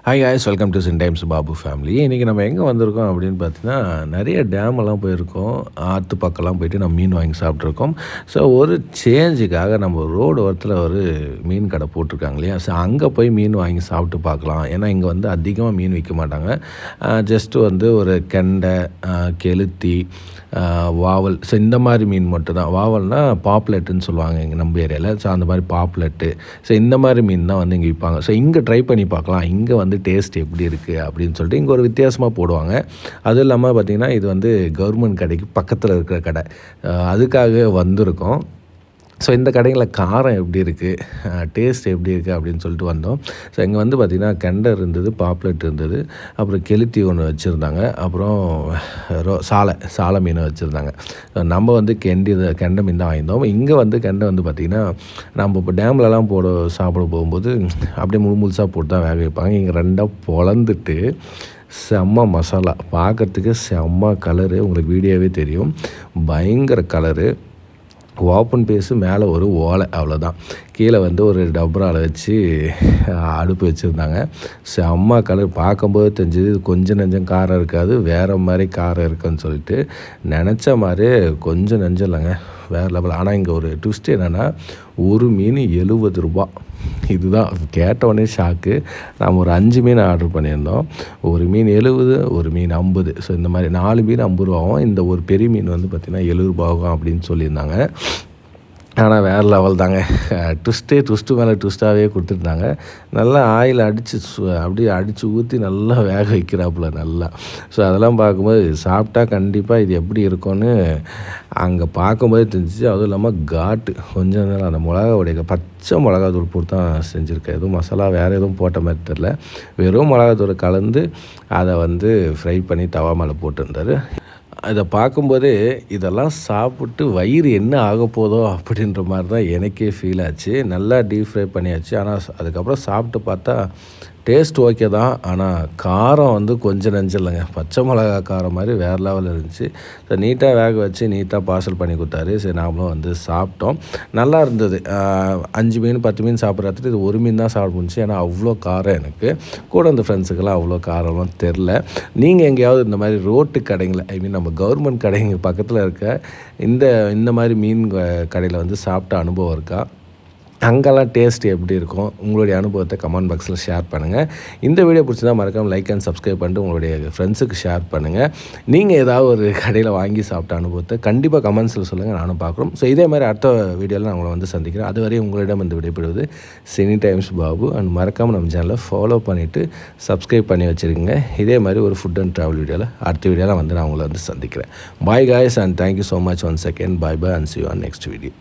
Hi guys, welcome to Sin Times Babu family. இன்றைக்கி நம்ம எங்கே வந்திருக்கோம் அப்படின்னு பார்த்தீங்கன்னா, நிறைய டேமெல்லாம் போயிருக்கோம். ஆற்று பக்கம்லாம் போயிட்டு நம்ம மீன் வாங்கி சாப்பிட்ருக்கோம். ஸோ ஒரு சேஞ்சுக்காக நம்ம ரோடு ஓரத்தில் ஒரு மீன் கடை போட்டிருக்காங்க இல்லையா, ஸோ அங்கே போய் மீன் வாங்கி சாப்பிட்டு பார்க்கலாம். ஏன்னா இங்கே வந்து அதிகமாக மீன் விற்க மாட்டாங்க. ஜஸ்ட்டு வந்து ஒரு கெண்டை, கெளுத்தி, வாவல், ஸோ இந்த மாதிரி மீன் மட்டும் தான். வாவல்னால் பாப்லெட்டுன்னு சொல்லுவாங்க இங்கே நம்ம ஏரியாவில். ஸோ அந்த மாதிரி பாப்லெட்டு, ஸோ இந்த மாதிரி மீன் தான் வந்து இங்கே விற்பாங்க. ஸோ இங்கே ட்ரை பண்ணி பார்க்கலாம், இங்கே வந்து டேஸ்ட் எப்படி இருக்குது அப்படின்னு சொல்லிட்டு இங்கே ஒரு வித்தியாசமாக போடுவாங்க. அதுவும் இல்லாமல் பார்த்திங்கன்னா இது வந்து கவர்மெண்ட் கடைக்கு பக்கத்தில் இருக்கிற கடை, அதுக்காக வந்திருக்கோம். ஸோ இந்த கடைகளில் காரம் எப்படி இருக்குது, டேஸ்ட் எப்படி இருக்குது அப்படின்னு சொல்லிட்டு வந்தோம். ஸோ இங்கே வந்து பார்த்திங்கன்னா கெண்டை இருந்தது, பாப்லெட் இருந்தது, அப்புறம் கெளுத்தி ஒன்று வச்சுருந்தாங்க, அப்புறம் சாலை மீன் வச்சுருந்தாங்க. நம்ம வந்து கெண்டை மீன் தான் வாங்கியிருந்தோம். இங்கே வந்து கெண்டை வந்து பார்த்திங்கன்னா நம்ம இப்போ டேம்லலாம் சாப்பிட போகும்போது அப்படியே முழுசாக போட்டு தான் வேக வைப்பாங்க. இங்கே ரெண்டாக பொளந்துட்டு செம்ம மசாலா, பார்க்குறதுக்கு செம்ம கலரு, உங்களுக்கு வீடியோவே தெரியும், பயங்கர கலரு. ஓப்பன் பேஸு, மேலே ஒரு ஓலை, அவ்வளோதான். கீழே வந்து ஒரு டபராவில் வச்சு அடுப்பு வச்சுருந்தாங்க. செம்ம கலர், பார்க்கும்போது தெரிஞ்சது கொஞ்சம் நெஞ்சம் காரம் இருக்காது, வேறு மாதிரி காரம் இருக்குன்னு சொல்லிட்டு நினச்ச மாதிரி கொஞ்சம் நெஞ்சம் இல்லைங்க, வேறு லெவல். ஆனால் இங்கே ஒரு ட்விஸ்ட் என்னென்னா, ஒரு மீன் 70 ரூபா. இதுதான் கேட்டவுடனே ஷாக்கு. நாம் ஒரு 5 மீன் ஆர்டர் பண்ணியிருந்தோம். ஒரு மீன் 70, ஒரு மீன் 50. ஸோ இந்த மாதிரி 4 மீன் 50 ரூபாவும், இந்த ஒரு பெரிய மீன் வந்து பார்த்திங்கன்னா 70 ரூபாவும் அப்படின்னு சொல்லியிருந்தாங்க. ஆனால் வேறு லெவல் தாங்க. ட்விஸ்ட்டு மேலே ட்விஸ்ட்டாகவே கொடுத்துருந்தாங்க. நல்லா ஆயில் அப்படியே அடித்து ஊற்றி நல்லா வேக வைக்கிறாப்புல நல்லா. ஸோ அதெல்லாம் பார்க்கும்போது சாப்பிட்டா கண்டிப்பாக இது எப்படி இருக்கும்னு அங்கே பார்க்கும்போதே தெரிஞ்சிச்சு. அதுவும் இல்லாமல் காட்டு கொஞ்சம் நேரம் அந்த மிளகாவுடைய பச்சை மிளகாத்தூள் போட்டு தான் செஞ்சுருக்கேன். எதுவும் மசாலா வேறு எதுவும் போட்ட மாதிரி தெரில, வெறும் மிளகாத்தூள் கலந்து அதை வந்து ஃப்ரை பண்ணி தவா மேலே போட்டுருந்தார். இதை பார்க்கும்போதே இதெல்லாம் சாப்பிட்டு வயிறு என்ன ஆக போதோ அப்படின்ற மாதிரி தான் எனக்கே ஃபீல் ஆச்சு. நல்லா டீப் ஃப்ரை பண்ணியாச்சு. ஆனால் அதுக்கப்புறம் சாப்பிட்டு பார்த்தா டேஸ்ட் ஓகே தான், ஆனால் காரம் வந்து கொஞ்சம் நெஞ்சம் இல்லைங்க, பச்சை மிளகா காரம் மாதிரி வேறு லெவலில் இருந்துச்சு. ஸோ நீட்டாக வேக வச்சு நீட்டாக பார்சல் பண்ணி கொடுத்தாரு. சரி நாமளும் வந்து சாப்பிட்டோம், நல்லா இருந்தது. 5 மீன் 10 மீன் சாப்பிட்றதுக்கு இது ஒரு மீன் தான் சாப்பிட முடிஞ்சுச்சு. ஏன்னா அவ்வளோ காரம், எனக்கு கூட இந்த ஃப்ரெண்ட்ஸுக்கெல்லாம் அவ்வளோ காரம்லாம் தெரில. நீங்கள் எங்கேயாவது இந்த மாதிரி ரோட்டு கடைங்களை, நம்ம கவர்மெண்ட் கடைங்க பக்கத்தில் இருக்க இந்த மாதிரி மீன் கடையில் வந்து சாப்பிட்ட அனுபவம் இருக்கா? அங்கெல்லாம் டேஸ்ட் எப்படி இருக்கும்? உங்களுடைய அனுபவத்தை கமெண்ட் பாக்ஸில் ஷேர் பண்ணுங்கள். இந்த வீடியோ பிடிச்சிருந்தா மறக்காமல் லைக் அண்ட் சப்ஸ்கிரைப் பண்ணிட்டு உங்களுடைய ஃப்ரெண்ட்ஸுக்கு ஷேர் பண்ணுங்கள். நீங்கள் ஏதாவது ஒரு கடையில் வாங்கி சாப்பிட்ட அனுபவத்தை கண்டிப்பாக கமெண்ட்ஸில் சொல்லுங்கள், நானும் பார்க்குறோம். ஸோ இதே மாதிரி அடுத்த வீடியோவில் நான் உங்களை வந்து சந்திக்கிறேன். அதுவரை உங்களிடம் வந்து விடைபெறுவது சினி டைம்ஸ் பாபு. அண்ட் மறக்காமல் நம்ம சேனலை ஃபாலோ பண்ணிவிட்டு சப்ஸ்கிரைப் பண்ணி வச்சுருக்கீங்க. இதே மாதிரி ஒரு ஃபுட் அண்ட் ட்ராவல் வீடியோவில் அடுத்த வீடியோவில் வந்து நான் உங்களை வந்து சந்திக்கிறேன். Bye guys, and thank you so much once again. Bye and see you on next video.